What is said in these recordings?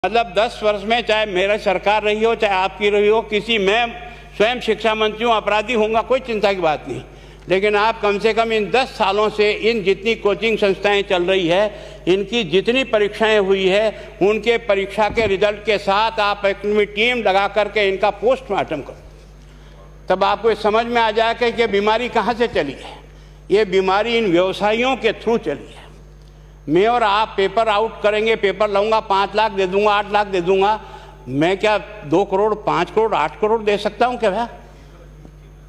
मतलब 10 वर्ष में चाहे मेरा सरकार रही हो चाहे आपकी रही हो, किसी मैं स्वयं शिक्षा मंत्री हूँ, अपराधी होऊंगा, कोई चिंता की बात नहीं। लेकिन आप कम से कम इन 10 सालों से इन जितनी कोचिंग संस्थाएं चल रही है, इनकी जितनी परीक्षाएं हुई है, उनके परीक्षा के रिजल्ट के साथ आप एक टीम लगा करके इनका पोस्टमार्टम करो, तब आपको समझ में आ जाएगा कि बीमारी कहाँ से चली है। ये बीमारी इन व्यवसायियों के थ्रू चली है। मैं और आप पेपर आउट करेंगे, पेपर लाऊंगा, 5 लाख दे दूंगा, 8 लाख दे दूंगा, मैं क्या 2 करोड़ 5 करोड़ 8 करोड़ दे सकता हूं क्या?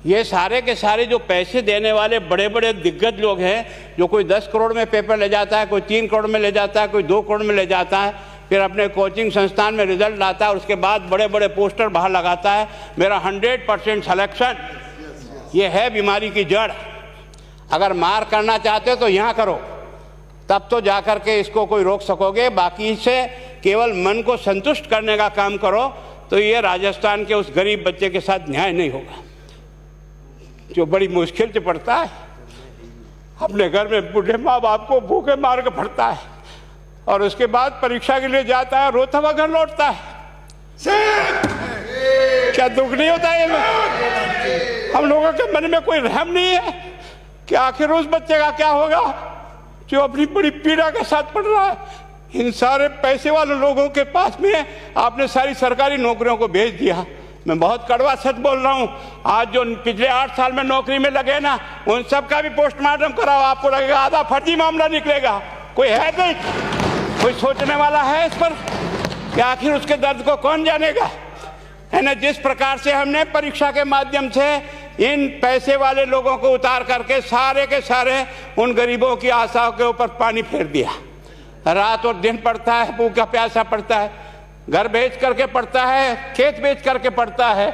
ये सारे के सारे जो पैसे देने वाले बड़े बड़े दिग्गज लोग हैं, जो कोई 10 करोड़ में पेपर ले जाता है, कोई 3 करोड़ में ले जाता है, कोई 2 करोड़ में ले जाता है, फिर अपने कोचिंग संस्थान में रिजल्ट लाता है और उसके बाद बड़े बड़े पोस्टर बाहर लगाता है, मेरा 100% सिलेक्शन। ये है बीमारी की जड़। अगर मार करना चाहते हो तो यहाँ करो, तब तो जाकर के इसको कोई रोक सकोगे। बाकी से केवल मन को संतुष्ट करने का काम करो तो ये राजस्थान के उस गरीब बच्चे के साथ न्याय नहीं होगा, जो बड़ी मुश्किल से पढ़ता है, अपने घर में बूढ़े माँ बाप को भूखे मार के पढ़ता है और उसके बाद परीक्षा के लिए जाता है, रोता हुआ घर लौटता है। क्या दुख नहीं होता है? हम लोगों के मन में कोई रहम नहीं है कि आखिर उस बच्चे का क्या होगा जो अपनी बड़ी पीड़ा के साथ पढ़ रहा है। इन सारे पैसे वाले लोगों के पास में आपने सारी सरकारी नौकरियों को भेज दिया। मैं बहुत कड़वा सच बोल रहा हूँ। आज जो पिछले 8 साल में नौकरी में लगे ना, उन सब का भी पोस्टमार्टम कराओ, आपको लगेगा आधा फर्जी मामला निकलेगा। कोई है नहीं, कोई सोचने वाला है इस पर कि आखिर उसके दर्द को कौन जानेगा? है ना। जिस प्रकार से हमने परीक्षा के माध्यम से इन पैसे वाले लोगों को उतार करके सारे के सारे उन गरीबों की आशाओं के ऊपर पानी फेर दिया। रात और दिन पढ़ता है, भूखा प्यासा पढ़ता है, घर बेच करके पढ़ता है, खेत बेच करके पढ़ता है,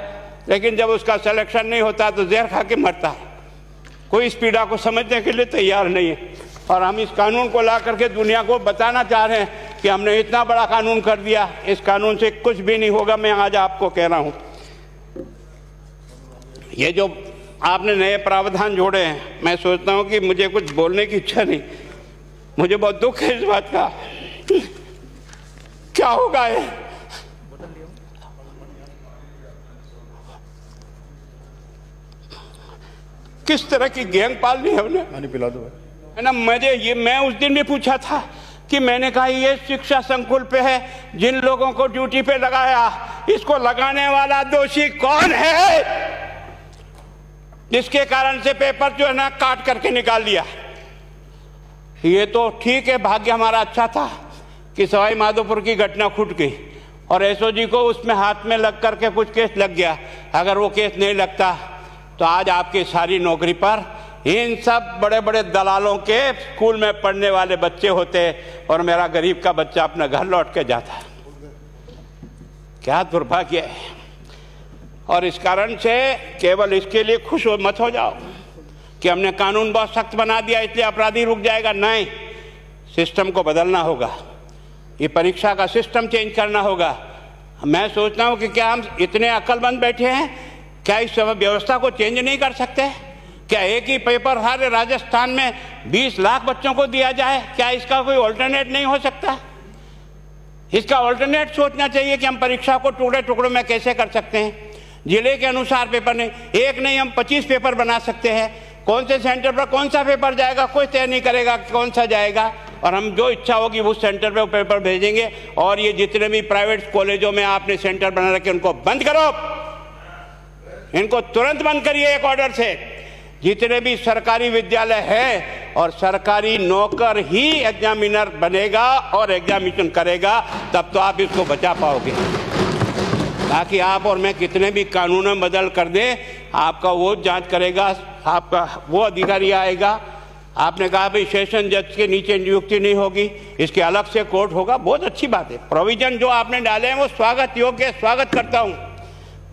लेकिन जब उसका सिलेक्शन नहीं होता तो जहर खा के मरता है। कोई इस पीड़ा को समझने के लिए तैयार नहीं है। और हम इस कानून को ला करके दुनिया को बताना चाह रहे हैं कि हमने इतना बड़ा कानून कर दिया, इस कानून से कुछ भी नहीं होगा। मैं आज आपको कह रहा हूँ, ये जो आपने नए प्रावधान जोड़े हैं, मैं सोचता हूँ कि मुझे कुछ बोलने की इच्छा नहीं, मुझे बहुत दुख है इस बात का। क्या होगा ये? किस तरह की गैंग पाल ली हमने? पानी पिला दो है ना। मैं उस दिन भी पूछा था कि मैंने कहा ये शिक्षा संकुल पे है, जिन लोगों को ड्यूटी पे लगाया, इसको लगाने वाला दोषी कौन है जिसके कारण से पेपर जो है ना काट करके निकाल दिया? ये तो ठीक है, भाग्य हमारा अच्छा था कि सवाई माधोपुर की घटना छूट गई और एसओजी को उसमें हाथ में लग करके कुछ केस लग गया। अगर वो केस नहीं लगता तो आज आपकी सारी नौकरी पर इन सब बड़े बड़े दलालों के स्कूल में पढ़ने वाले बच्चे होते और मेरा गरीब का बच्चा अपना घर लौट के जाता। क्या दुर्भाग्य है। और इस कारण से केवल इसके लिए खुश मत हो जाओ कि हमने कानून बहुत सख्त बना दिया इसलिए अपराधी रुक जाएगा। नहीं, सिस्टम को बदलना होगा, ये परीक्षा का सिस्टम चेंज करना होगा। मैं सोचता हूँ कि क्या हम इतने अक्लमंद बैठे हैं, क्या इस व्यवस्था को चेंज नहीं कर सकते? क्या एक ही पेपर सारे राजस्थान में 20 लाख बच्चों को दिया जाए? क्या इसका कोई ऑल्टरनेट नहीं हो सकता? इसका ऑल्टरनेट सोचना चाहिए कि हम परीक्षा को टुकड़े टुकड़ों में कैसे कर सकते हैं। जिले के अनुसार पेपर नहीं, एक नहीं हम 25 पेपर बना सकते हैं। कौन से सेंटर पर कौन सा पेपर जाएगा कोई तय नहीं करेगा कौन सा जाएगा, और हम जो इच्छा होगी उस सेंटर पे वो पेपर भेजेंगे। और ये जितने भी प्राइवेट कॉलेजों में आपने सेंटर बना रखे उनको बंद करो, इनको तुरंत बंद करिए एक ऑर्डर से। जितने भी सरकारी विद्यालय है और सरकारी नौकर ही एग्जामिनर बनेगा और एग्जामिनेशन करेगा, तब तो आप इसको बचा पाओगे। ताकि आप और मैं कितने भी कानून बदल कर दें, आपका वो जांच करेगा, आपका वो अधिकारी आएगा। आपने कहा भाई सेशन जज के नीचे नियुक्ति नहीं होगी, इसके अलग से कोर्ट होगा, बहुत अच्छी बात है। प्रोविजन जो आपने डाले हैं वो स्वागत योग्य, स्वागत करता हूँ,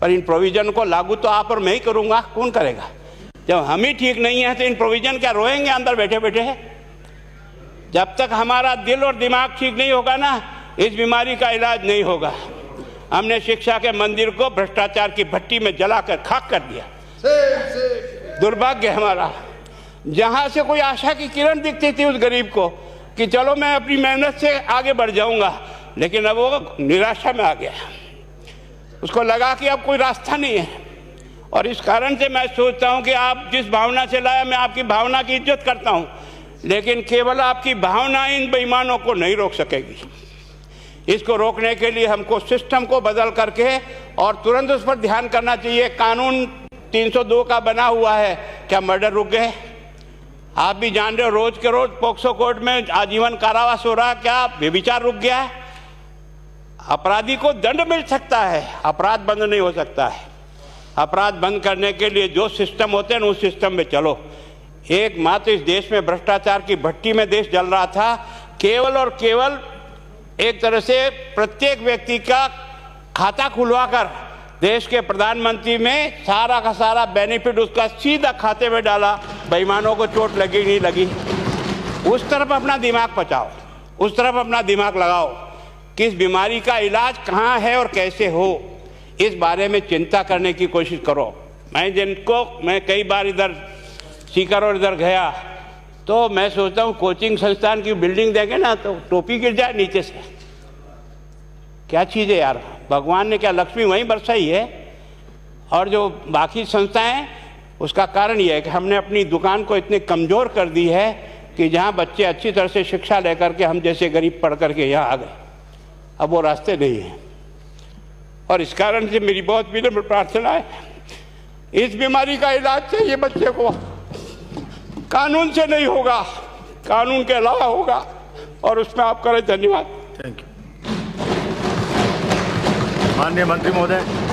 पर इन प्रोविजन को लागू तो आप और मैं ही करूँगा, कौन करेगा? जब हम ही ठीक नहीं है तो इन प्रोविजन क्या रोएंगे अंदर बैठे बैठे? जब तक हमारा दिल और दिमाग ठीक नहीं होगा ना, इस बीमारी का इलाज नहीं होगा। हमने शिक्षा के मंदिर को भ्रष्टाचार की भट्टी में जलाकर खाक कर दिया। दुर्भाग्य हमारा। जहां से कोई आशा की किरण दिखती थी उस गरीब को कि चलो मैं अपनी मेहनत से आगे बढ़ जाऊंगा, लेकिन अब वो निराशा में आ गया, उसको लगा कि अब कोई रास्ता नहीं है। और इस कारण से मैं सोचता हूं कि आप जिस भावना से लाया, मैं आपकी भावना की इज्जत करता हूं, लेकिन केवल आपकी भावना इन बेईमानों को नहीं रोक सकेगी। इसको रोकने के लिए हमको सिस्टम को बदल करके और तुरंत उस पर ध्यान करना चाहिए। कानून 302 का बना हुआ है, क्या मर्डर रुक गए? आप भी जान रहे हो, रोज के रोज पोक्सो कोर्ट में आजीवन कारावास हो रहा, क्या व्यभिचार रुक गया है? अपराधी को दंड मिल सकता है, अपराध बंद नहीं हो सकता है। अपराध बंद करने के लिए जो सिस्टम होते हैं उस सिस्टम में चलो। एकमात्र इस देश में भ्रष्टाचार की भट्टी में देश जल रहा था, केवल और केवल एक तरह से प्रत्येक व्यक्ति का खाता खुलवाकर देश के प्रधानमंत्री में सारा का सारा बेनिफिट उसका सीधा खाते में डाला। बेईमानों को चोट लगी नहीं लगी, उस तरफ अपना दिमाग बचाओ, उस तरफ अपना दिमाग लगाओ। किस बीमारी का इलाज कहाँ है और कैसे हो, इस बारे में चिंता करने की कोशिश करो। मैं कई बार इधर सीकर और इधर गया तो मैं सोचता हूँ कोचिंग संस्थान की बिल्डिंग देंगे ना तो टोपी गिर जाए नीचे से। क्या चीज़ है यार, भगवान ने क्या लक्ष्मी वहीं बरसाई है। और जो बाकी संस्थाएं, उसका कारण यह है कि हमने अपनी दुकान को इतनी कमज़ोर कर दी है कि जहाँ बच्चे अच्छी तरह से शिक्षा लेकर के हम जैसे गरीब पढ़ करके यहाँ आ गए, अब वो रास्ते नहीं हैं। और इस कारण से मेरी बहुत विनम्र प्रार्थना है, इस बीमारी का इलाज चाहिए बच्चे को, कानून से नहीं होगा, कानून के अलावा होगा, और उसमें आप करें। धन्यवाद। Thank you. माननीय मंत्री महोदय।